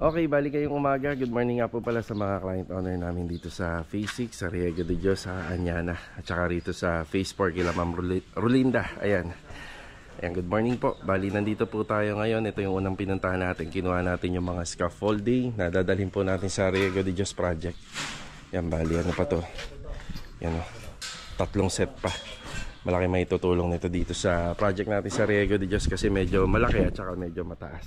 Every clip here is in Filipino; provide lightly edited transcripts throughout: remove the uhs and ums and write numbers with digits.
Okay, balik kayong umaga. Good morning nga po pala sa mga client owner namin dito sa Phase 6, sa Riego de Dios, sa Anyana. At saka rito sa Phase 4 kila Ma'am Rolinda. Ayan, good morning po. Bali, nandito po tayo ngayon. Ito yung unang pinuntahan natin. Kinuha natin yung mga scaffolding na dadalhin po natin sa Riego de Dios project. Yan, bali, ano pa to? Yan o, 3 set pa. Malaki may tutulong nito dito sa project natin sa Riego de Dios kasi medyo malaki at saka medyo mataas.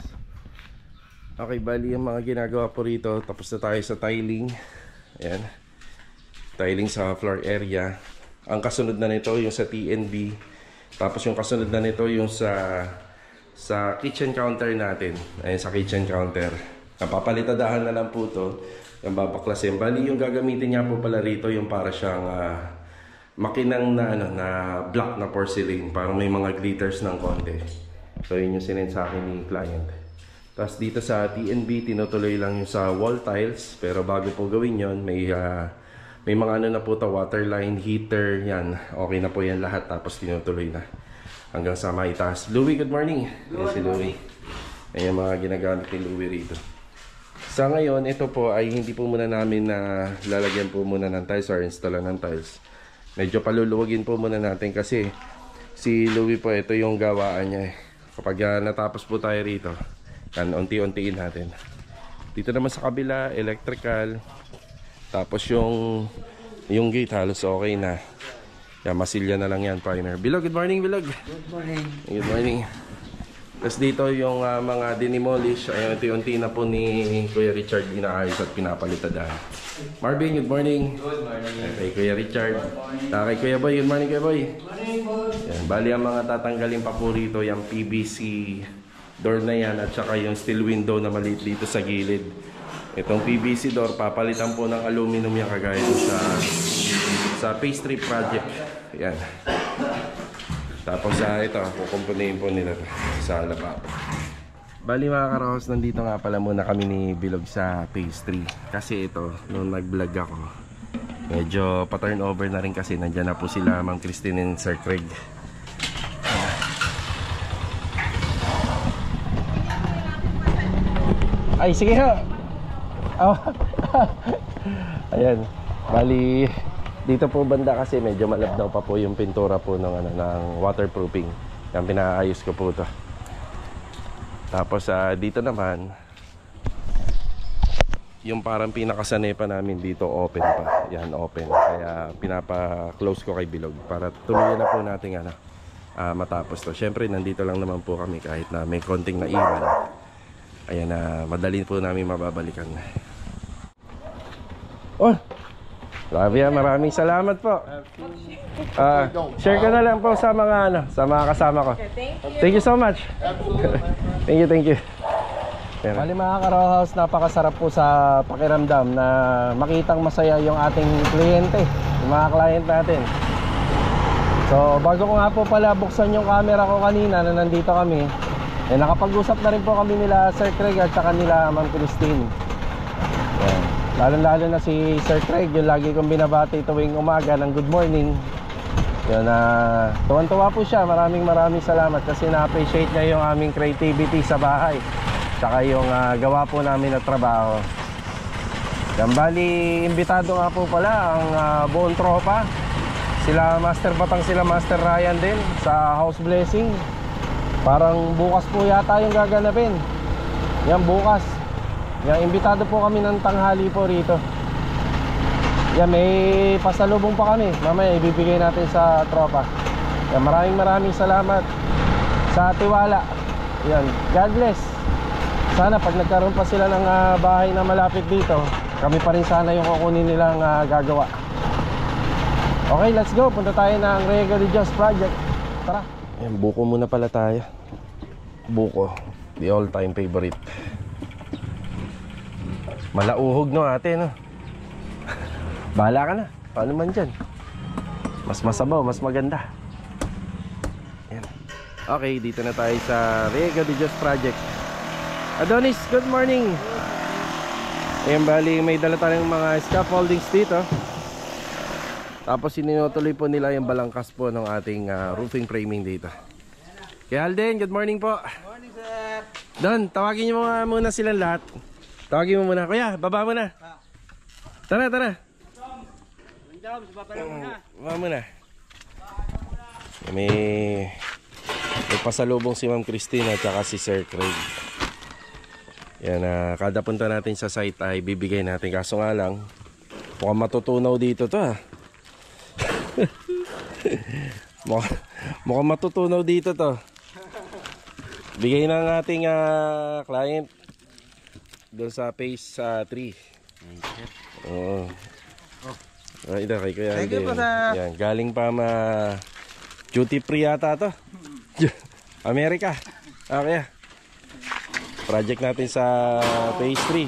Okay, bali yung mga ginagawa po rito. Tapos na tayo sa tiling. Ayan, tiling sa floor area. Ang kasunod na nito yung sa TNB. Tapos yung kasunod na nito yung sa kitchen counter natin. Ayan, sa kitchen counter. Napapalitadahan na lang po to. Yung babaklasin. Bali yung gagamitin niya po pala rito yung para siyang makinang na black na porcelain. Parang may mga glitters ng konti. So yun yung sinend sa akin ni client. Tapos dito sa TNB, tinutuloy lang yung sa wall tiles. Pero bago po gawin yon, may mga ano na po ito, water line, heater, yan. Okay na po yan lahat. Tapos tinutuloy na hanggang sa maitaas. Louie, good morning. Ayan si Louie. Ayan mga ginagamit ni Louie rito. Sa ngayon, ito po ay hindi po muna namin na lalagyan po muna ng tiles or installan ng tiles. Medyo paluluwagin po muna natin kasi si Louie po, ito yung gawaan niya. Kapag natapos po tayo rito, yan, unti-untiin natin. Dito naman sa kabila, electrical. Tapos yung gate halos okay na. Yan, masilya na lang yan, primer. Bilog, good morning, Bilog. Good morning. Good morning. Tapos dito yung mga dinimolish. Ayun, unti-unti na po ni Kuya Richard inaayos at pinapalitadahan. Marvin, good morning. Good morning. Kay Kuya Richard. Kay Kuya Boy, good morning, Kuya Boy. Good morning, boss. Yan, bali ang mga tatanggalin pa po rito, yung PVC door na yan at saka yung steel window na maliit dito sa gilid. Itong PVC door, papalitan po ng aluminum yung kagaya sa pastry project. Yan. Tapos ito, kukumpunin po nila sa lababo. Bali mga karahos, nandito nga pala muna kami ni Bilog sa pastry. Kasi ito, nung nag-vlog ako, medyo pa-turnover na rin kasi nandyan na po sila Ma'am Christine and Sir Craig. Ay, sige ha. Oh. Ayan. Bali, dito po banda kasi medyo malabnaw pa po yung pintura po ng waterproofing. Yan, pinaayos ko po ito. Tapos dito naman, yung parang pinakasanay pa namin dito, open pa. Yan, open. Kaya pinapa-close ko kay Bilog para tuluyan na po natin matapos to. Siyempre, nandito lang naman po kami kahit na may konting naiwan. Ayan na, madali po namin mababalikan. Oh, grabe yan, maraming salamat po. Share ko na lang po sa mga kasama ko. Thank you so much. Thank you. Bali mga Karohaus, napakasarap po sa pakiramdam na makitang masaya yung ating kliyente, yung mga client natin. So bago ko nga po pala buksan yung camera ko kanina na nandito kami, nakapag-usap na rin po kami nila Sir Craig at saka nila Ma'am Christine. Lalo na si Sir Craig, yung lagi kong binabati tuwing umaga ng good morning. Yun, tuwan-tuwa po siya. Maraming salamat kasi na-appreciate niya yung aming creativity sa bahay, saka yung gawa po namin na trabaho. Yan, bali, imbitado nga po pala ang buong tropa. Sila Master Batang, sila Master Ryan din sa house blessing. Parang bukas po yata yung gaganapin. Yan, bukas. Yan, imbitado po kami ng tanghali po rito. Yan, may pasalubong pa kami. Mamaya ibibigay natin sa tropa. Yan, maraming salamat sa tiwala. Yan, God bless. Sana pag nagkaroon pa sila ng bahay na malapit dito, kami pa rin sana yung kukunin nilang gagawa. Okay, let's go. Punta tayo ng Riego de Dios project. Tara. Yan, buko muna pala tayo. Buko, the all time favorite. Malauhog no ate, no? Bahala ka na, paano man dyan. Mas masabaw, mas maganda. Yan. Okay, dito na tayo sa Riego de Dios project. Adonis, good morning. Ayan, bali may dala tayong mga scaffoldings dito. Tapos sinutuloy po nila yung balangkas po ng ating roofing framing dito. Kaya Alden, good morning po. Good morning, sir. Don, tawagin nyo muna silang lahat. Tawagin mo muna. Kuya, baba mo na. Tara, tara. Baba mo na. May pasalubong si Ma'am Christine at saka si Sir Craig. Yan, kada punta natin sa site ay bibigay natin. Kaso nga lang, mukhang matutunaw dito to ha. Mukhang matutunaw dito to. Bigay ng ating client doon sa phase 3. Oo. Ito kay Kuya Alden. Yan, galing pa duty free yata to. Amerika. Okay. Project natin sa phase 3.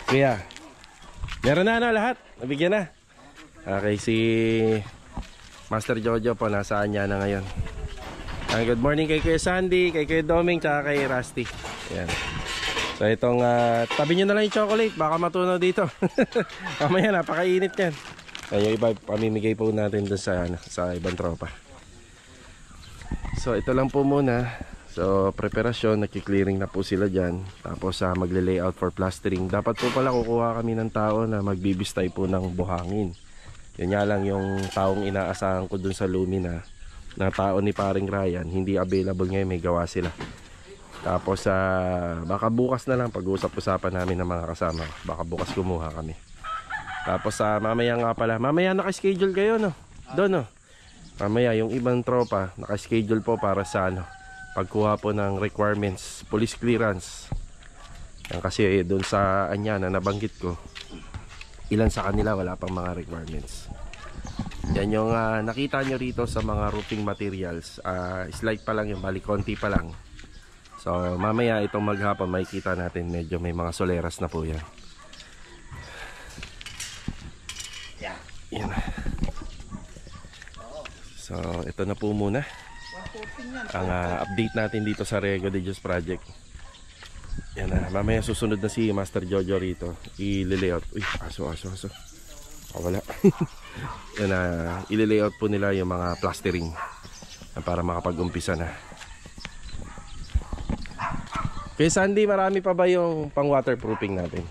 Kuya, meron na lahat. Nabigyan na. Okay, si Master Jojo po nasa Anya na ngayon. Good morning kay Kuya Sandy, kay Kuya Doming, tsaka kay Rusty. Ayan. So itong tabi nyo na lang yung chocolate, baka matunaw dito. Mamaya napakainit yan. Yung iba pamimigay po natin dun sa ibang tropa. So ito lang po muna. So preparasyon, nakiklearing na po sila dyan. Tapos magle-layout for plastering. Dapat po pala kukuha kami ng tao na magbibistay po ng buhangin. Yun nga lang yung taong inaasahan ko dun sa Lumina na tao ni paring Ryan, hindi available ngayon, may gawa sila. Tapos baka bukas na lang pag-usap-usapan namin ng mga kasama. Baka bukas kumuha kami. Tapos mamaya nga pala, mamaya naka-schedule kayo no? Doon no? Mamaya yung ibang tropa naka-schedule po para sa pagkuha po ng requirements, police clearance. Yan kasi doon sa Anya na nabanggit ko, ilan sa kanila wala pang mga requirements. Yan yung nakita nyo rito sa mga roofing materials. Slight pa lang yung bali, konti pa lang. So mamaya itong maghapon makikita natin medyo may mga soleras na po yan. Yan. So ito na po muna ang update natin dito sa Riego de Dios project. Yan na, mamaya susunod na si Master Jojo rito. I-layout. Uy, aso. Wala. Yan na, i-layout po nila yung mga plastering para makapag-umpisa na. Kay Sandy, marami pa ba yung pang waterproofing natin?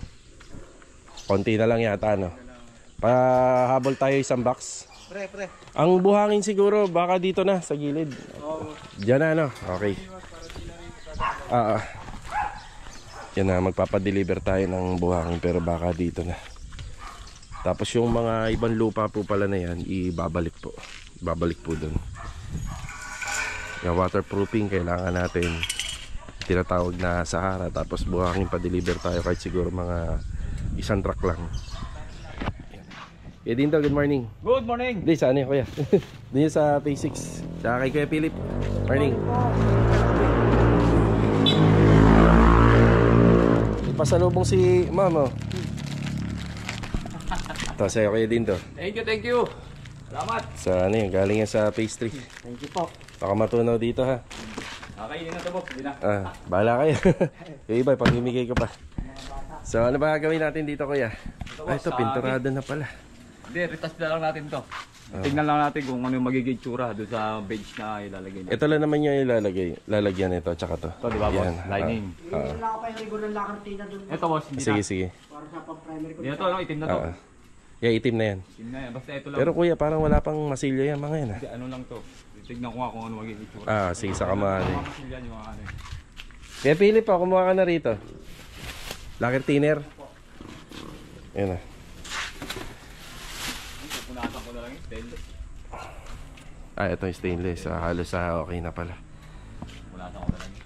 Konti na lang yata, no? Pahabol tayo isang box. Pre. Ang buhangin siguro baka dito na sa gilid. Diyan na, no? Okay. Yan na, magpapadeliver tayo ng buhangin pero baka dito na. Tapos yung mga ibang lupa po pala na yan, ibabalik po. Babalik po dun. Yung waterproofing kailangan natin, tinatawag na Sahara. Tapos buhangin pa-deliver tayo kahit siguro mga isang truck lang. Kuya Dinto, good morning. Good morning. Hindi, saan yun kuya? Doon sa Phase 6. Saka kay Kuya Philip. Morning. Ipasalubong si Mama. Ito sa'yo Kuya Dinto. Thank you. Salamat. Sa ano yun, galing yan sa Phase 3. Thank you po. Baka matunaw dito ha. Okay, yun na ito boss. Hindi na. Bahala kayo. Yung iba, pamimigay ko pa. So ano ba gawin natin dito kuya? Ito, pinturado na pala. Hindi, retouch na lang natin to. Tingnan lang natin kung ano yung magiging tsura doon sa bench na ilalagay niya. Ito lang naman yung lalagyan ito, tsaka to. Ito, di ba boss? Lining. Wala ko pa yung rigor ng lakartina doon. Ito boss, hindi na. Sige. Para sa pang-primary ko. Hindi na to, no? Itim na to. Yeah, itim na yan. Itim na yan. Basta ito lang. Pero kuya, parang wala pang masilya yan mga yan ha. Hindi, ano lang to. Tignan ko nga kung ano magiging tsura. Sige, sa kamahali. Mga masilyan yung mga ano. Kaya Philip, kumuha ka na rito. Lacquer thinner. Ayan na. Punasan ko na lang yung stainless. Ito yung stainless. Halos okay na pala. Punasan ko na lang yun.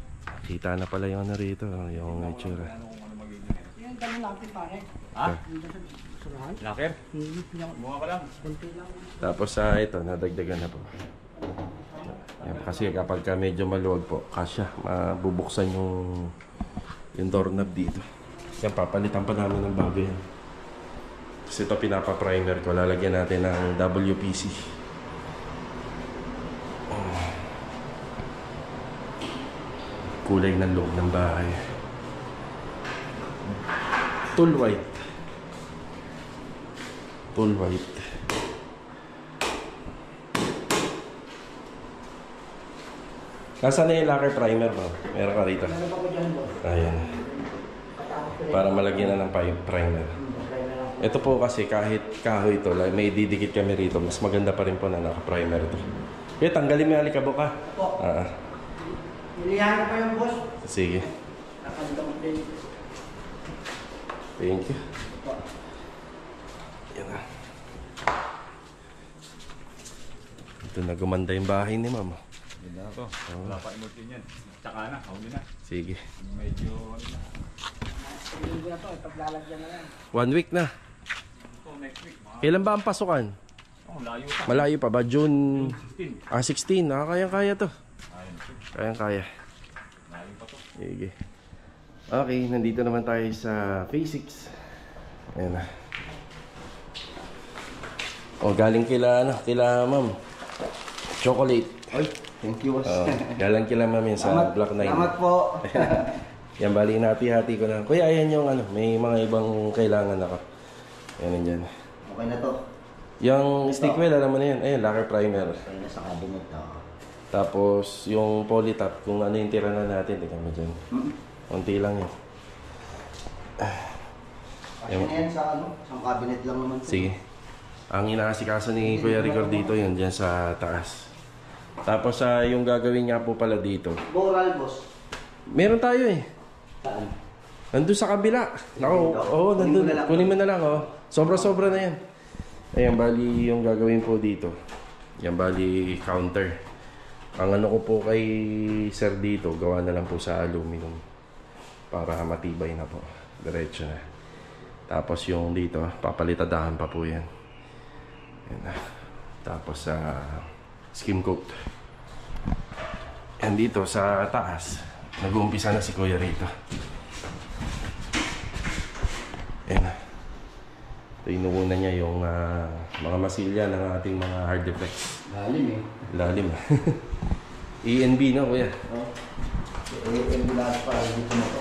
Kita na pala yung ano rito, yung itsura. Kung ano magiging. Yung dalawa natin pare. Ha? Yung sa surahan. Laker? Bunga ka lang. Kunti lang. Tapos ito, nadagdagan na po. Yan, kasi kapag medyo maluwag po, kasya, mabubuksan yung doorknob dito. Yan, papalitan pa namin ng bago yan. Kasi ito pinapa-primer ko, lalagyan natin ng WPC. Kulay ng loob ng bahay. Tool white. Nasaan na yung lacquer primer mo? Meron ka rito. Meron pa ko dyan boss. Ayan. Para malagyan na ng primer. Primer lang. Ito po kasi kahit kahoy ito, may didikit kami rito, mas maganda pa rin po na naka-primer ito. Kaya tanggalin mo yung alikabok ha. Opo. Nilihan ko pa yung boss. Sige. Nakandang din. Thank you. Yan na. Ito na gumanda yung bahay ni ma'am. Ganda na to. Wala pa emulsion yan. Tsaka na, huli na. Sige. Medyo ano na. Hindi na to, ipaglalagyan na lang. 1 week na. So next week, mga Kailan ba ang pasukan? layo pa. Malayo pa ba? June 16. 16. Kayang-kaya to. Ayun. Kayang-kaya. Layo pa to. Sige. Okay, nandito naman tayo sa Phase 6. Ayan na. O, galing kila ma'am. Chocolate. Oy, thank you, boss. Galing kila ma'am yan sa Block 9. Salamat po. Yan, bali hati-hati ko na. Kuya, ayan yung may mga ibang kailangan ako. Yan, yan. Okay na to. Yung stick wheel, alam mo na yan. Ayan, lacquer primer. Okay na sa cabinet to. Tapos, yung polytop, kung ano yung tira na natin, tingnan mo dyan. Kunti lang yan. Kasi na yan sa sa cabinet lang naman. Sige. Ang inaasikaso ni Kuya Rigor dito, yun, dyan sa taas. Tapos, yung gagawin nga po pala dito. Boral, boss. Meron tayo eh. Saan? Nandun sa kabila. Nako, oo, nandun. Kunin mo na lang, oh. Sobra-sobra na yan. Ayan, bali yung gagawin po dito. Yan, bali counter. Ang ano ko po kay sir dito, gawa na lang po sa aluminum. Para matibay na po. Diretso na. Tapos yung dito, papalitadahan pa po yan. Yan na. Tapos sa skim coat. Yan dito sa taas. Nag-uumpisa na si Kuya rito. Ayan na. Ito inuuna niya yung mga masilya ng ating mga hard defects. Lalim eh. Lalim. ENB no, Kuya? Oh. Yung lahat pa dito na to.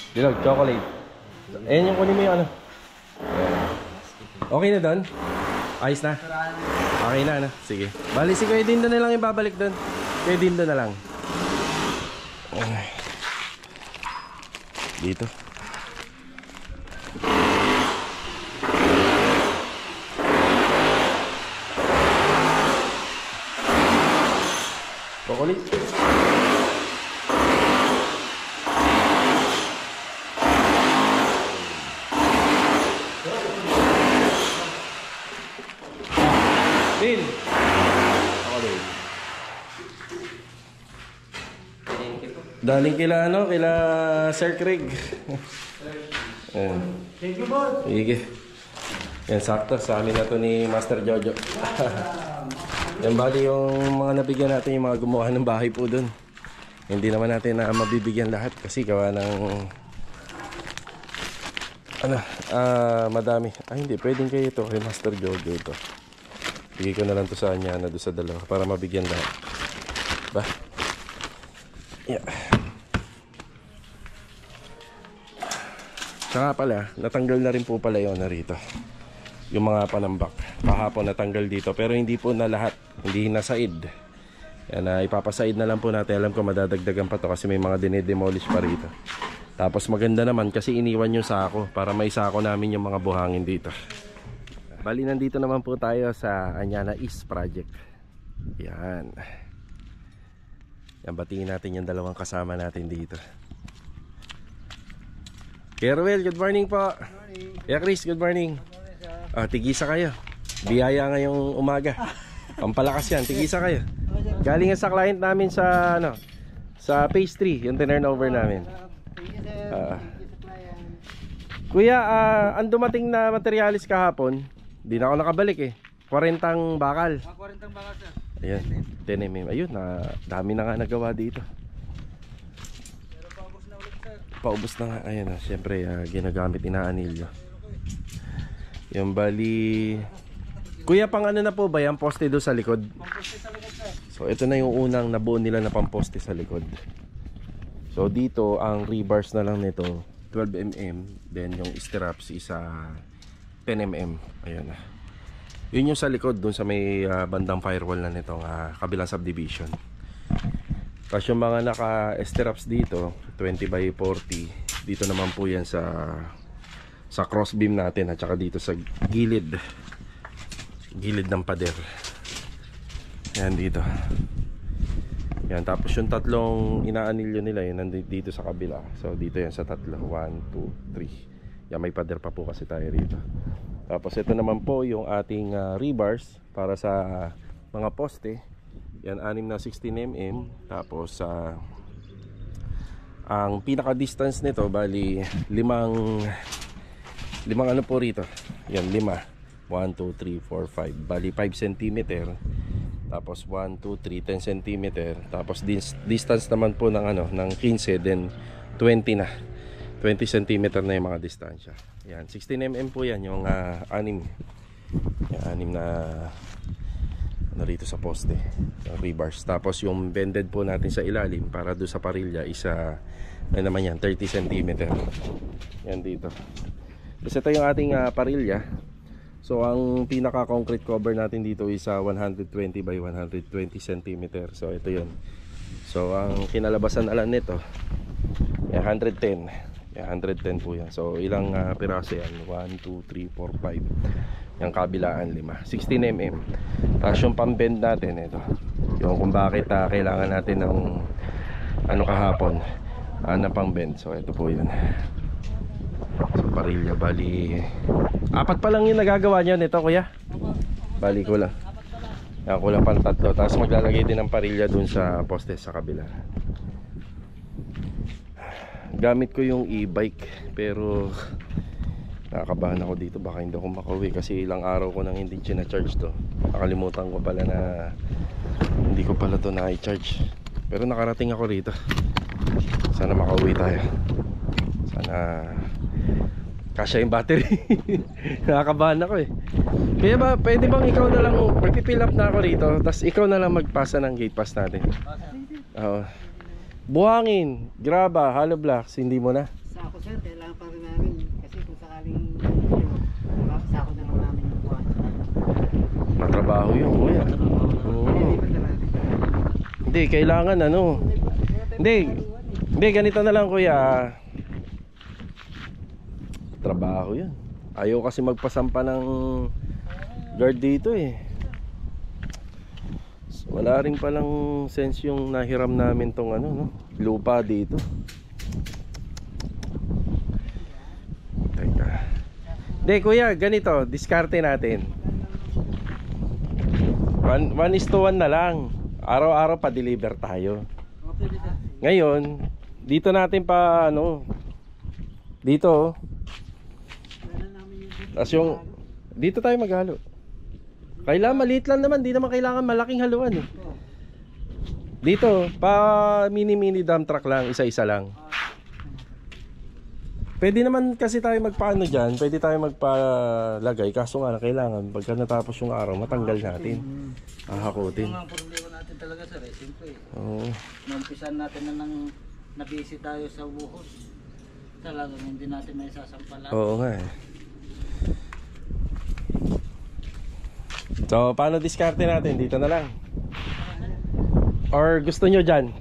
Dilog, chocolate. Ayan yung kunin mo yung ano. Okay na doon? Ayos na? Okay na, ano? Sige. Bali si Kuya Dindo na lang yung babalik doon. Kuya Dindo na lang. Okay. Dito. Chocolate. Din. Chocolate. Daling kila ano, kila Sir Craig. Ayan. Thank you, boss. Sige. Yan, sakto. Sa amin na to ni Master Jojo. Yan, bali yung mga nabigyan natin, yung mga gumawa ng bahay po dun. Hindi naman natin na mabibigyan lahat kasi gawa ng madami. Ay, hindi. Pwedeng kayo ito kay Master Jojo ito. Bigay ko na lang to sa kanya na doon sa dalawa para mabigyan lahat. Ba? Yeah. Saka pala, natanggal na rin po pala yun na rito. Yung mga panambak. Kahapon natanggal dito. Pero hindi po na lahat. Hindi nasaid. Yan, ipapasaid na lang po natin. Alam ko madadagdagan pa to kasi may mga dinedemolish pa rito. Tapos maganda naman kasi iniwan yung sako para may sako namin yung mga buhangin dito. Bali, nandito naman po tayo sa Anyana East Project. Yan. Yan, batiin natin yung dalawang kasama natin dito. Kerwel, good morning po. Good morning. Yeah, Chris, good morning. Tigisa kayo. Biyaya ngayong umaga. Pampalakas yan, tigisa kayo. Galing sa client namin sa sa phase 3, yung turnover namin. Kuya, ang dumating na materialis kahapon, di na ako nakabalik eh. 40 bakal. 40 bakal, sir. Ayan, 10 mm. Ayun, dami na nga nagawa dito. Pero paubos na ulit, sir. Paubos na nga. Ayan, syempre ginagamit, inaanilyo. Yung bali... Kuya, pang ano na po ba yan? Poste doon sa likod? Pamposte sa likod, sir. So, ito na yung unang nabuo nila na pamposte sa likod. So, dito, ang rebars na lang nito, 12 mm. Then, yung straps isa 10 mm. Ayan na. Yun yung sa likod, dun sa may bandang firewall na nitong kabilang subdivision. Tapos yung mga naka-stirrups dito, 20 by 40. Dito naman po yan sa crossbeam natin, at saka dito sa gilid ng pader. Yan dito. Yan, tapos yung tatlong inaanilyo nila yun nandito sa kabila. So dito yan sa tatlo, 1, 2, 3. Yan, may pader pa po kasi tayo rito. Tapos ito naman po yung ating rebars para sa mga poste. Yan, 6 na 16mm. Tapos ang pinaka distance nito bali limang ano po rito. Yan, 5. 1, 2, 3, 4, 5. Bali 5 cm. Tapos 1, 2, 3, 10 cm. Tapos distance naman po ng 15, then 20 na. 20 cm na yung mga distansya. Yan, 16mm po yan, yung 6 na rito sa poste, rebars. Tapos yung bended po natin sa ilalim para do sa parilya isa naman yan, 30 cm. Yan dito. Tapos ito yung ating parilya. So ang pinaka concrete cover natin dito is 120 by 120 cm. So ito yun. So ang kinalabasan alam nito 110. 110 po yan. So ilang piraso yan? 1, 2, 3, 4, 5. Yung kabilaan 5, 16mm. Tapos yung pambend natin ito, yung kung bakit kailangan natin ng kahapon na pambend. So ito po yun. So parilya, bali 4 pa lang yung nagagawa niyo nito, kuya. Bali ko lang. Yan, kulang pang 3. Tapos maglalagay din ng parilya dun sa poste sa kabila. Gamit ko yung e-bike, pero nakakabahan ako dito, baka hindi ako makauwi kasi ilang araw ko nang hindi charge to. Nakalimutan ko pala na hindi ko pala to na-charge. Pero nakarating ako rito. Sana makauwi tayo. Sana kasya yung battery. Nakakabahan ako eh. Kaya ba, pwede bang ikaw na lang, magpipill up na ako rito, tapos ikaw na lang magpasa ng gate pass natin. Oo. Buhangin, graba, hollow blocks, hindi mo na? Sako sir, kailangan pa rin namin. Kasi kung sakaling sako na lang namin yung buwan. Matrabaho yun, kuya. Oo. Hindi, kailangan Hindi, ganito na lang, kuya. Trabaho yan. Ayaw kasi magpasampa ng guard dito eh. Wala rin palang sense yung nahiram namin tong lupa dito. Teka. Hindi kuya, ganito, diskarte natin. 1:1 na lang. Araw-araw pa deliver tayo. Ngayon, dito natin pa dito. Tapos yung dito tayo maghalo. Kailangan maliit lang naman, di naman kailangan malaking haluan eh. Dito, pa mini dump truck lang, isa-isa lang. Pwede naman kasi tayo magpaano dyan, pwede tayo magpalagay. Kaso nga kailangan, pagka natapos yung araw, matanggal natin. Hahakutin. Yung problema natin talaga sir, simple. Oo. Naumpisan natin na nabisi tayo sa buhos. Talagang hindi natin na isasampalan. Oo nga eh. So, paano diskarte natin? Dito na lang. Or gusto nyo dyan?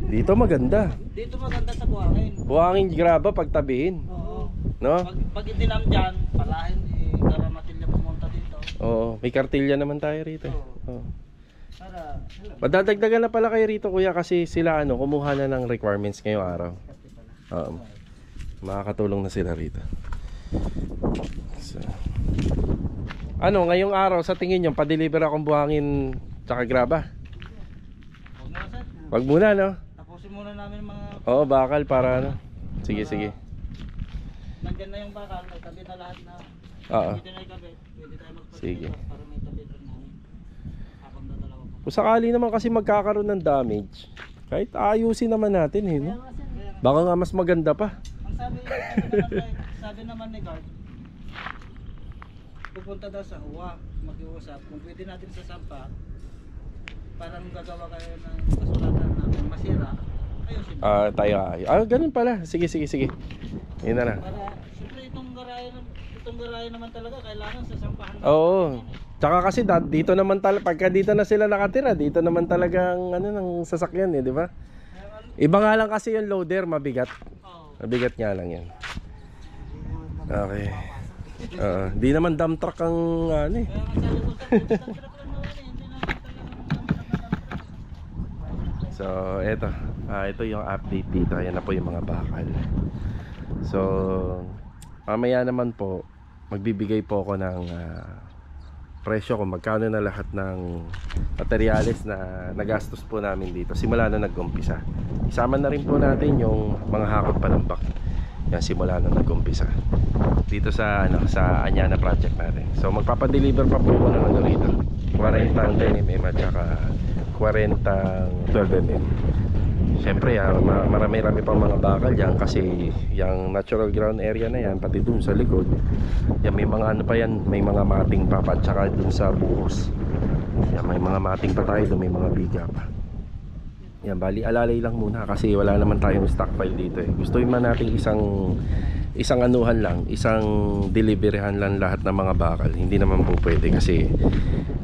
Dito maganda. Dito maganda sa buhangin. Buhangin graba pagtabihin. Oo. No? Pag itilam dyan, palahin, karamatil na pumunta dito. Oo, may kartilya naman tayo rito. Oo. Para, Madadagdagan na pala kayo rito kuya kasi sila kumuha na ng requirements ngayong araw. Oo. Makakatulong na sila rito. So, ngayong araw sa tingin nyo, pa-deliver akong buhangin tsaka graba? huwag muna sir. Wag muna, no? Tapusin muna namin mga... Oo, bakal para Sige, sige. Nandyan na yung bakal, may tabi na lahat na. Oo. Pwede na ikabi. Pwede tayo magpapit. Sige. Para may tabi rin namin. Habang dadalawa pa. Kung sakali naman kasi magkakaroon ng damage, kahit ayusin naman natin no? Baka nga mas maganda pa. Ang sabi naman ni guard, pupunta daw sa huwa, mag-iusap. Kung pwede natin sa sampa, parang gagawa kayo ng kasulatan namin masira, Tayo. Ganun pala. Sige. Yun na lang. Para, siyempre itong garahe naman talaga kailangan sasampahan. Oo. Tsaka kasi dito naman pagka dito na sila nakatira, dito naman talagang ng sasakyan di ba? Iba nga lang kasi yung loader, mabigat. Mabigat nga lang yan. Okay. Di naman dump truck ang So, ito yung update dito. Ayan na po yung mga bakal. So, mamaya naman po magbibigay po ako ng presyo kung magkano na lahat ng materyales na nagastos po namin dito simula na nag-umpisa. Isama na rin po natin yung mga hakot palambak. Yan, simula na nag-umpisa dito sa sa Anyana project natin. So magpapa-deliver pa po ako ng rito. 40 ang 10mm at saka 40 ang 12mm. Siyempre marami-rami pang mga bakal yan kasi yung natural ground area na yan, pati dun sa likod yan, may mga pa yan, may mga mating pa at saka dun sa buhos yan, may mga mating pa tayo dun, may mga biga pa yan. Bali alalay lang muna kasi wala naman tayong stockpile dito gusto man natin isang anuhan lang, isang deliveryhan lang lahat ng mga bakal. Hindi naman po pwede kasi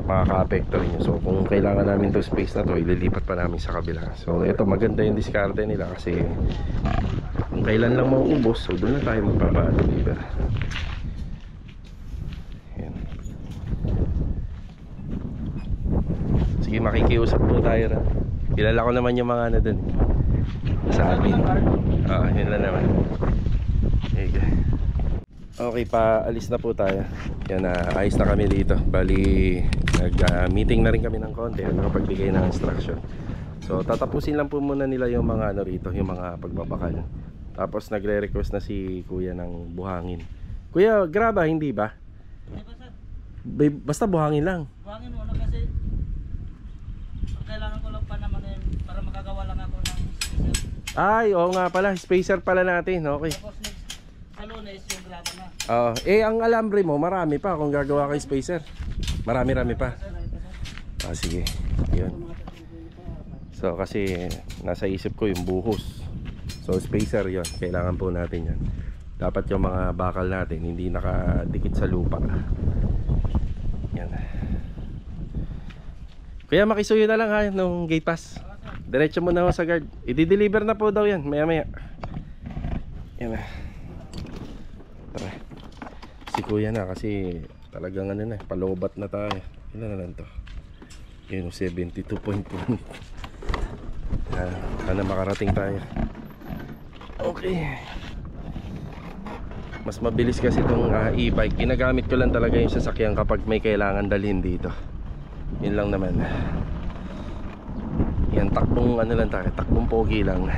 makaka-apekto rin yun. So kung kailangan namin to space na to, ililipat pa namin sa kabila. So ito, maganda yung diskarte nila kasi kung kailan lang mauubos, so doon na tayo magpapa-deliver. Yan. Sige, makikiusap po tayo rin. Kilala ko naman yung mga dun sa amin. Yun lang naman. Okay, paalis na po tayo. Yan, ayos na kami dito. Bali, nag-meeting na rin kami ng konti at nakapagbigay ng instruction. So, tatapusin lang po muna nila yung mga rito, yung mga pagbabakal. Tapos, nagre-request na si Kuya ng buhangin. Kuya, graba, hindi ba? Basta buhangin lang. Buhangin muna kasi kailangan ko lang pa naman para makagawa lang ako ng spacer. Ay, oo nga pala, spacer pala natin. Okay. Tapos sa Lunes yung graba na. Ang alambre mo, marami pa kung gagawa kay spacer. Marami pa. Sige. Yun. So, kasi nasa isip ko yung buhos. So, spacer yun. Kailangan po natin yan. Dapat yung mga bakal natin hindi nakadikit sa lupa. Yan. Kaya makisuyo na lang ha nung gate pass. Diretso mo na ho sa guard. I-deliver na po daw yan maya. Yan na. Tara. Si Kuya na kasi talagang palobat na tayo. Ilan na lang to? Yun, 72.1. Sana makarating tayo. Okay. Mas mabilis kasi itong e-bike. Ginagamit ko lang talaga yung sasakyan kapag may kailangan dalhin dito. Yun lang naman. Yan, takbong lang tayo. Takbong pogi lang.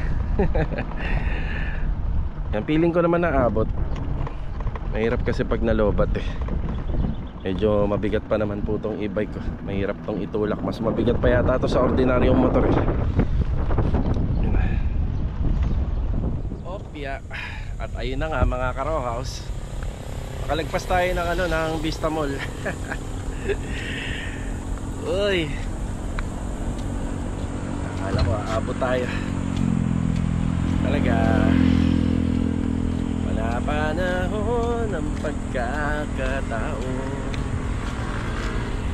Yan, feeling ko naman naabot. Mahirap kasi pag nalobat Medyo mabigat pa naman po itong e-bike ko. Mahirap tong itulak. Mas mabigat pa yata ito sa ordinaryong motor Opya. At ayun na nga mga ka-row house. Makalagpas tayo ng ng Vista Mall. Uy. Akala ko aabot tayo. Talaga. Wala panahon ng pagkakataon.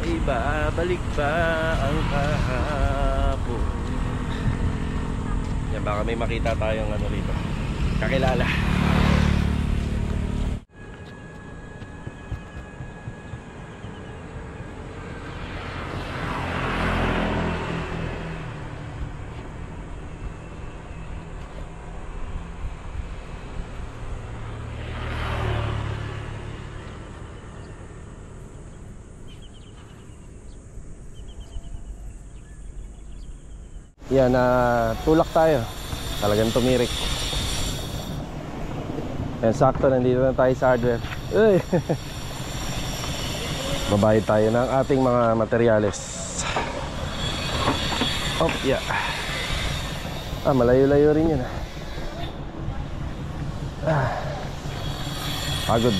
Ay babalik ba ang kahapon? Yan, baka may makita tayong rito. Kakilala. Yan, tulak tayo. Talagang tumirik. Yan, sakto, nandito na tayo sa hardware. Uy! Babayad tayo ng ating mga materyales. Yeah. Malayo-layo rin yun. Pagod.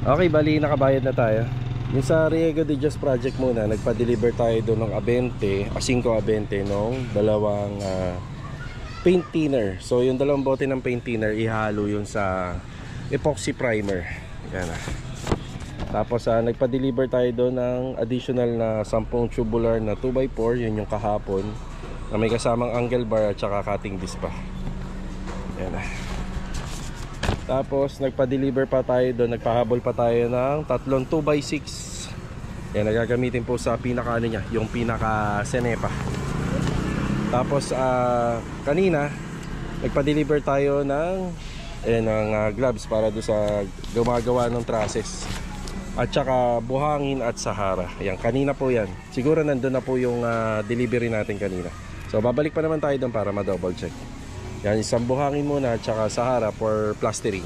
Okay, bali nakabayad na tayo. Yung sa Riego de Dios project muna, nagpa-deliver tayo doon ng Abente, 5 Abente nung dalawang paint thinner. So yung dalawang bote ng paint thinner, ihalo yun sa epoxy primer. Yan ah. Tapos nagpa-deliver tayo doon ng additional na 10 tubular na 2x4, yun yung kahapon, na may kasamang angle bar at saka cutting disc pa. Yan ah. Tapos nagpa-deliver pa tayo doon, nagpahabol pa tayo ng tatlong 2x6. Yan, nagagamitin po sa pinaka ano niya, yung pinaka senepa. Tapos kanina nagpa-deliver tayo ng gloves para do sa gumagawa ng trusses. At saka buhangin at Sahara. Yan, kanina po yan. Siguro nandun na po yung delivery natin kanina. So babalik pa naman tayo doon para ma-double check. Yan, isang buhangin muna at saka Sahara for plastering.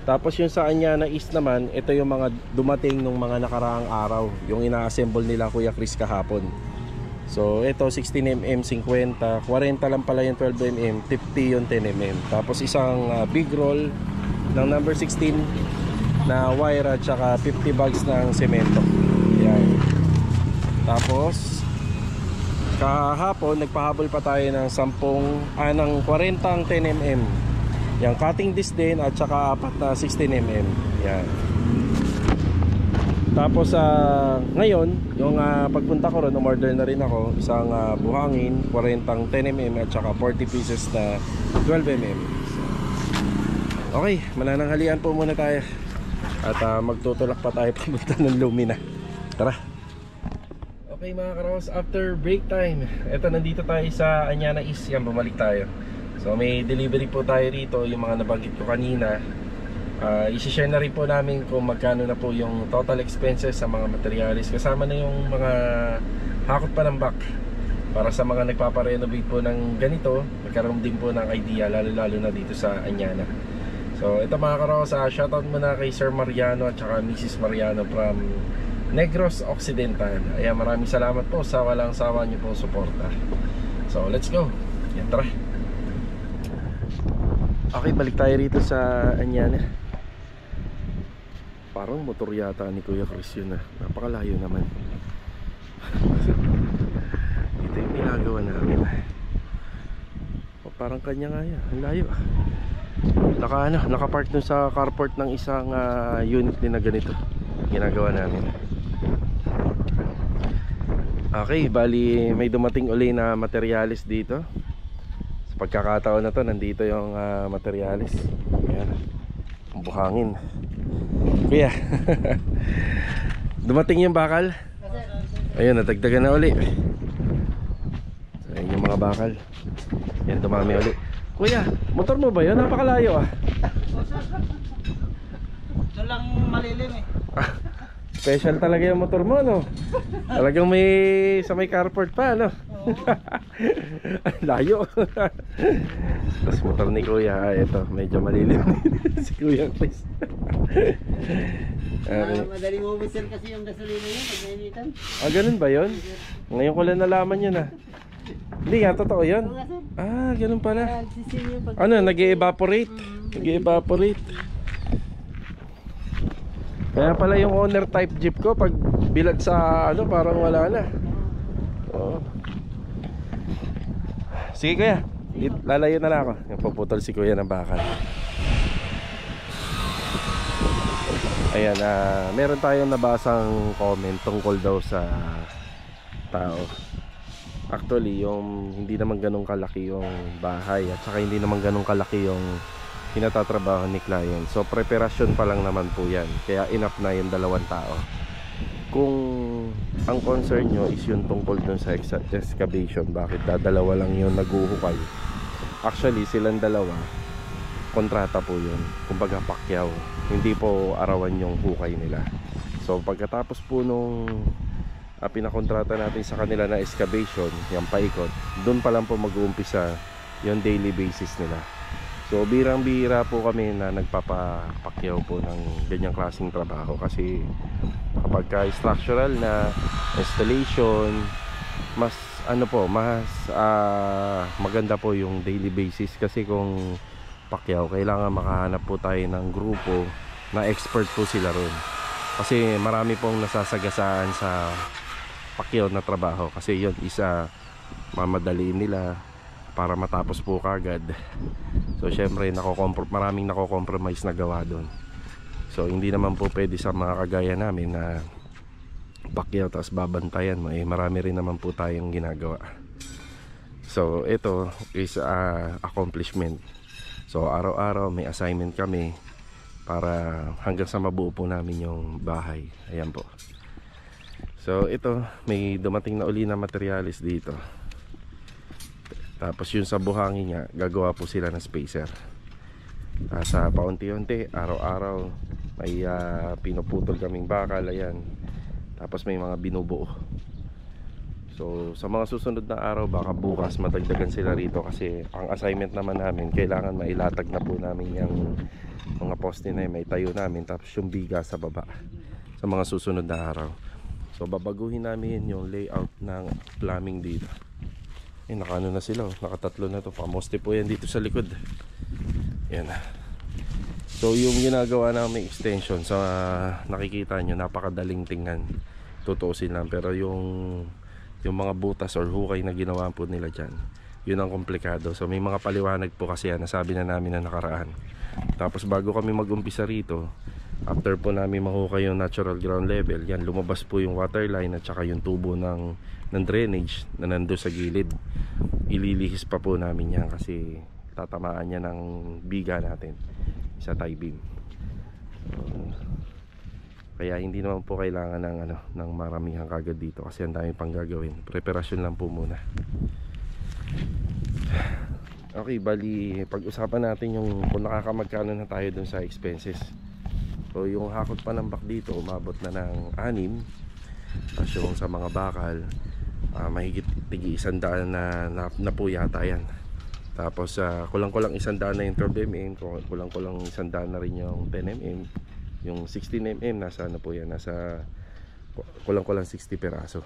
Tapos yung sa Anyana East naman, ito yung mga dumating nung mga nakaraang araw, yung ina-assemble nila Kuya Chris kahapon. So ito 16mm, 50, 40 lang pala yung 12mm, 50 yung 10mm. Tapos isang big roll ng number 16 na wire at saka 50 bags ng semento. Yan. Tapos kahapon nagpahabol pa tayo ng 40 10mm. Yang cutting disc din at saka 4 na 16mm. Yan. Tapos ngayon, yung pagpunta ko ron, umorder na rin ako isang buhangin, 40 10mm at saka 40 pieces na 12mm. Okay, manananghalian po muna tayo. At magtutulak pa tayo papunta ng Lumina. Tara. Okay mga karos, after break time, eto nandito tayo sa Anyana East. Yan, bumalik tayo. So may delivery po tayo rito, yung mga nabanggit ko kanina. I-share na rin po namin kung magkano na po yung total expenses sa mga materials. Kasama na yung mga hakot pa ng back. Para sa mga nagpaparenovate po ng ganito, magkaroon din po ng idea, lalo na dito sa Anyana. So ito mga karos, shoutout muna kay Sir Mariano at saka Mrs. Mariano from Negros Occidental. Ayan, maraming salamat po sa walang sawa niyo po suporta. So let's go. Yan, tara. Okay, balik tayo rito sa Anyana. Parang motor yata ni Kuya Chris yun ah. Napakalayo naman. Ito yung ginagawa namin. Parang kanya nga yan. Ang layo ah. Nakapark dun sa carport ng isang unit din na ganito. Ginagawa namin. Okay, bali may dumating uli na materialis dito. Sa pagkakataon na to, nandito yung materialis. Ayan, ang buhangin. Kuya, dumating yung bakal. Ayun, nadagdagan na uli. So, ayun yung mga bakal. Yan, dumami uli. Kuya, motor mo ba yun? Napakalayo ah. Ito lang malilim eh. Special talaga yung motor mo, no? Talagang may carport pa, no? Layo. Tapos motor ni Kuya, ito, medyo malilim. Si Kuya Chris. Okay. Madali mo sir kasi yung gasolina niya pag nainitan. Ganun ba yun? Ngayon ko lang nalaman yun ah. Hindi nga, totoo yun. Ganun pala. Ano, nag-evaporate. Nag-evaporate. Kaya pala yung owner type jeep ko, pag bilad sa parang wala na. Oo. Sige Kuya, lalayo na lang ako. Puputol si Kuya ng bakal. Ayan, meron tayong nabasang comment tungkol daw sa tao. Actually, yung hindi naman ganun kalaki yung bahay at saka hindi naman ganun kalaki yung pinatatrabaho ni client. So preparasyon pa lang naman po yan. Kaya enough na yung 2 tao. Kung ang concern nyo is yung tungkol dun sa excavation, bakit dadalawa lang yung naguhukay? Actually silang dalawa, kontrata po yun. Kumbaga pakyaw. Hindi po arawan yung hukay nila. So pagkatapos po nung pinakontrata natin sa kanila na excavation, yung paikot, dun pa lang po mag-uumpisa yung daily basis nila. So birang-bira po kami na nagpapapakyaw po ng ganyang klaseng trabaho kasi kapag structural na installation, mas maganda po yung daily basis kasi kung pakyaw, kailangan makahanap po tayo ng grupo na expert po sila ron. Kasi marami pong nasasagasaan sa pakyaw na trabaho. Kasi yun, isa mamadaliin nila para matapos po kagad. So syempre maraming nako-compromise na gawa doon. So hindi naman po pwede sa mga kagaya namin na pakyaw tapos babantayan mo. Marami rin naman po tayong ginagawa. So ito is accomplishment. So araw-araw may assignment kami para hanggang sa mabuo po namin yung bahay. Ayan po. So ito, may dumating na uli na materialis dito. Tapos yung sa buhangin niya, gagawa po sila ng spacer. Sa paunti-unti, araw-araw may pinuputol kaming bakal. Ayan. Tapos may mga binubuo. So sa mga susunod na araw, baka bukas madagdagan sila rito. Kasi ang assignment naman namin, kailangan mailatag na po namin yung mga poste na may tayo namin. Tapos yung biga sa baba sa mga susunod na araw. So babaguhin namin yung layout ng plumbing dito. Nakaano na sila, nakatatlo na to. Pamoste po yan dito sa likod. Yan. So yung ginagawa namin extension, sa nakikita nyo, napakadaling tingnan, tutuusin lang. Pero yung mga butas or hukay na ginawa po nila dyan, yun ang komplikado. So may mga paliwanag po kasi yan, nasabi na namin na nakaraan. Tapos bago kami mag-umpisa rito, after po namin mahukay yung natural ground level, yan, lumabas po yung water line at saka yung tubo ng drainage na nando sa gilid. Ililihis pa po namin yan kasi tatamaan niya ng biga natin sa tie beam. Kaya hindi naman po kailangan ng maramihan kagad dito kasi ang dami pang gagawin. Preparasyon lang po muna. Okay, bali pag-usapan natin yung kung nakakamagkano na tayo dun sa expenses. So yung hakot pa ng bak dito umabot na ng 6. Tapos yung sa mga bakal mahigit tigi 100 na po yata yan. Tapos kulang-kulang 100 na yung 12mm, kulang-kulang 100 na rin yung 10mm. Yung 16mm nasa ano po yan, nasa kulang-kulang 60 peraso.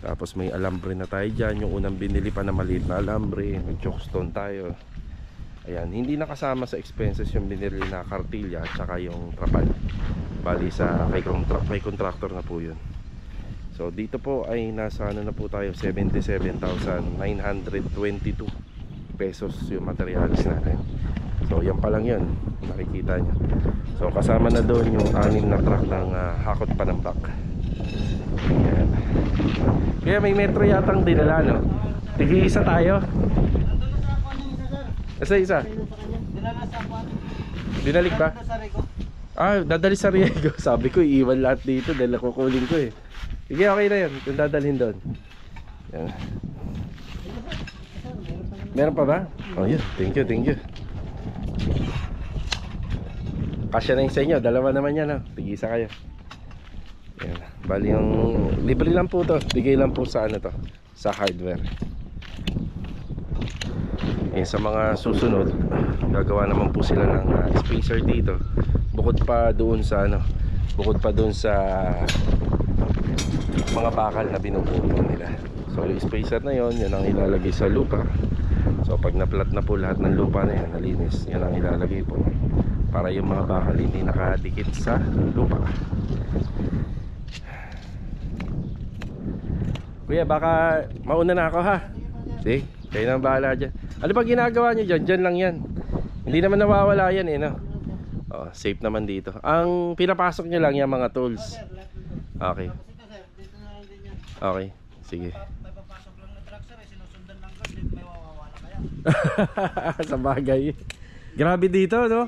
Tapos may alambre na tayo dyan. Yung unang binili pa na maliit na alambre, may chokestone tayo. Ayan, hindi nakasama sa expenses yung binili na kartilya at saka yung trapal. Bali sa kay contractor na po yun. So dito po ay nasa ano na po tayo, 77,922 pesos yung materials natin. So yan pa lang yun, nakikita nyo. So kasama na doon yung 6 na truck ng hakot pa ng bak. Ayan. Kaya may metro yatang dinala, no? Tigi-isa tayo. Isa. Dinalik ba? Dadali sa Riego. Sabi ko, iiwan lahat dito dahil kukuling ko eh. Sige, okay na yan. Kung dadalhin doon. Yan. Meron pa ba? Oh yun, thank you. Kasya na yung sa inyo. Dalawa naman yan, no? Tig-isa kayo. Yan. Bali yung libre lang po to. Bigay lang po sa ano to, sa hardware. Sa mga susunod, gagawa naman po sila ng spacer dito. Bukod pa doon sa mga bakal na binubuo nila. So yung spacer na yon, yan ang ilalagay sa lupa. So pag na-flat na po lahat ng lupa na yan, nalinis, yan ang ilalagay po para yung mga bakal hindi nakadikit sa lupa. Kuya, baka mauna na ako ha. Sige, kayo nang bahala dyan. Ano ba ginagawa nyo dyan? Dyan lang yan. Hindi naman nawawala yan eh, no? Safe naman dito. Ang pinapasok nyo lang yung mga tools. Okay. Okay, sige. Sa bagay. Grabe dito, no?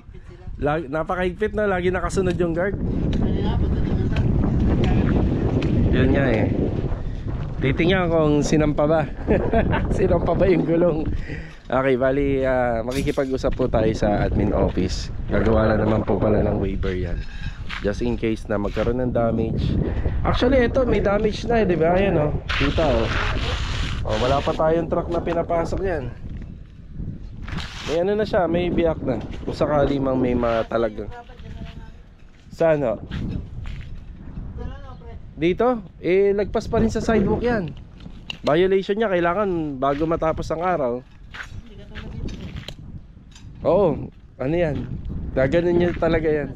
Napakahigpit na, lagi nakasunod yung guard. Yun nga eh. Titingnan kung sinampa ba. Sinampa ba yung gulong. Okay, bali makikipag-usap po tayo sa admin office. Gagawa na naman po pala ng waiver yan, just in case na magkaroon ng damage. Actually ito may damage na eh, di ba? Ayan oh, kita oh. Wala pa tayong truck na pinapasok yan. May ano na siya, may biyak na. Kung sakali mang may matalagang. Sana dito, lagpas pa rin sa sidewalk yan. Violation niya, kailangan bago matapos ang araw. Oo, ano yan, gaganon niya talaga yan.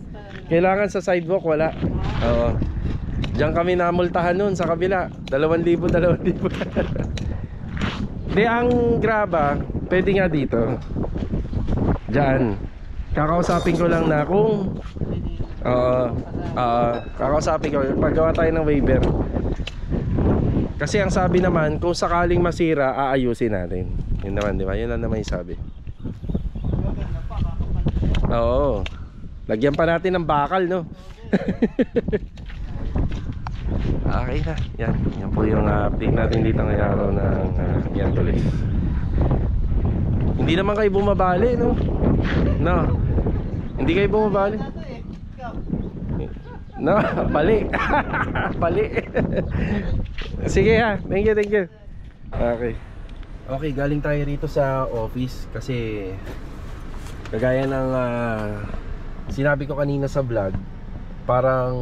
Kailangan sa sidewalk, wala. Oo. Diyan kami namultahan nun sa kabila. 2,000, 2,000. Di, ang graba, pwede nga dito. Diyan. Kakausapin ko lang na kung kakausapin ko paggawa tayo ng waiver. Kasi ang sabi naman, kung sakaling masira, aayusin natin. Yun naman, di ba? Yun lang naman yung sabi. Oo. Lagyan pa natin ng bakal, no? Okay na. Yan. Yan po yung update natin dito ngayong araw ng Miyerkules. Hindi naman kayo bumabali, no? No. Hindi kayo bumabali. No, bali. Bali. Sige ha. Thank you, thank you. Okay. Okay, galing tayo rito sa office kasi kagaya ng sinabi ko kanina sa vlog, parang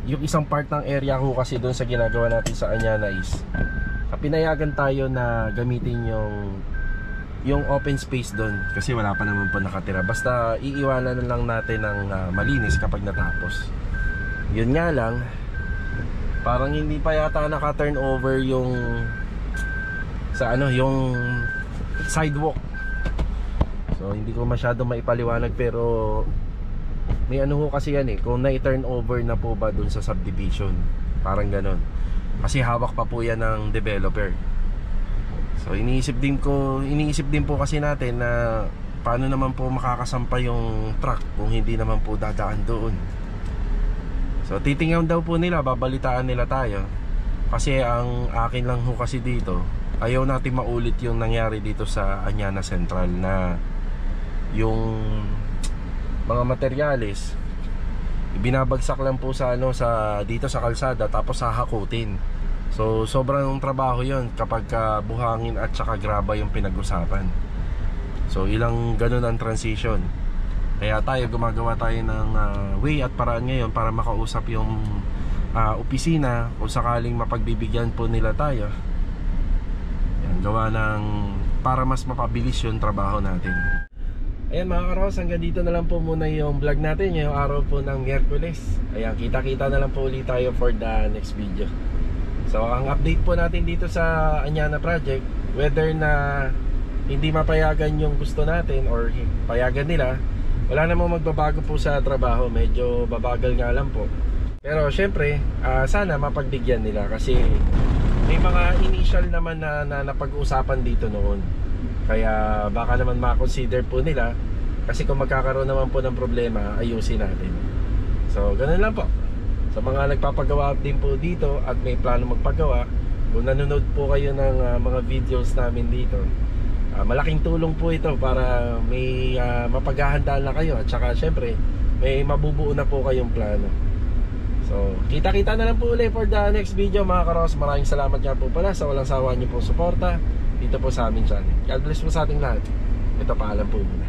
yung isang part ng area ko kasi doon sa ginagawa natin sa Anyana is pinayagan tayo na gamitin yung open space doon kasi wala pa naman po nakatira. Basta iiwanan na lang natin ng malinis kapag natapos. Yun nga lang, parang hindi pa yata naka-turn over yung sa yung sidewalk. So hindi ko masyado maipaliwanag pero may ho kasi yan kung na-turn over na po ba dun sa subdivision. Parang ganon. Kasi hawak pa po yan ng developer. So iniisip din po kasi natin na paano naman po makakasampa yung truck kung hindi naman po dadaan doon. So titingnan daw po nila, babalitaan nila tayo. Kasi ang akin lang ho kasi dito, ayaw natin maulit yung nangyari dito sa Anyana Central na yung mga materyales ibinabagsak lang po sa dito sa kalsada tapos hahakutin. So sobrang trabaho yon kapag buhangin at saka graba yung pinag-usapan. So ilang ganun ang transition. Kaya tayo gumagawa tayo ng way at paraan ngayon para makausap yung opisina kung sakaling mapagbibigyan po nila tayo. Yan, gawa ng para mas mapabilis yung trabaho natin. Ayan mga karos, hanggang dito na lang po muna yung vlog natin ngayong araw po ng Miyerkules. Ayan, kita-kita na lang po ulit tayo for the next video. So ang update po natin dito sa Anyana Project, whether na hindi mapayagan yung gusto natin or payagan nila, wala namang magbabago po sa trabaho. Medyo babagal nga lang po. Pero syempre, sana mapagbigyan nila kasi may mga initial naman na napag-uusapan dito noon. Kaya baka naman ma-consider po nila. Kasi kung magkakaroon naman po ng problema, ayusin natin. So ganun lang po. Sa mga nagpapagawa din po dito at may plano magpagawa, kung nanonood po kayo ng mga videos namin dito, malaking tulong po ito para may mapaghahandaan na kayo. At saka syempre may mabubuo na po kayong plano. So kita-kita na lang po ulit for the next video mga karos. Maraming salamat nga po pala sa walang sawa niyo po suporta dito po sa aming channel. God bless po sa ating lahat. Ito, paalam po muna.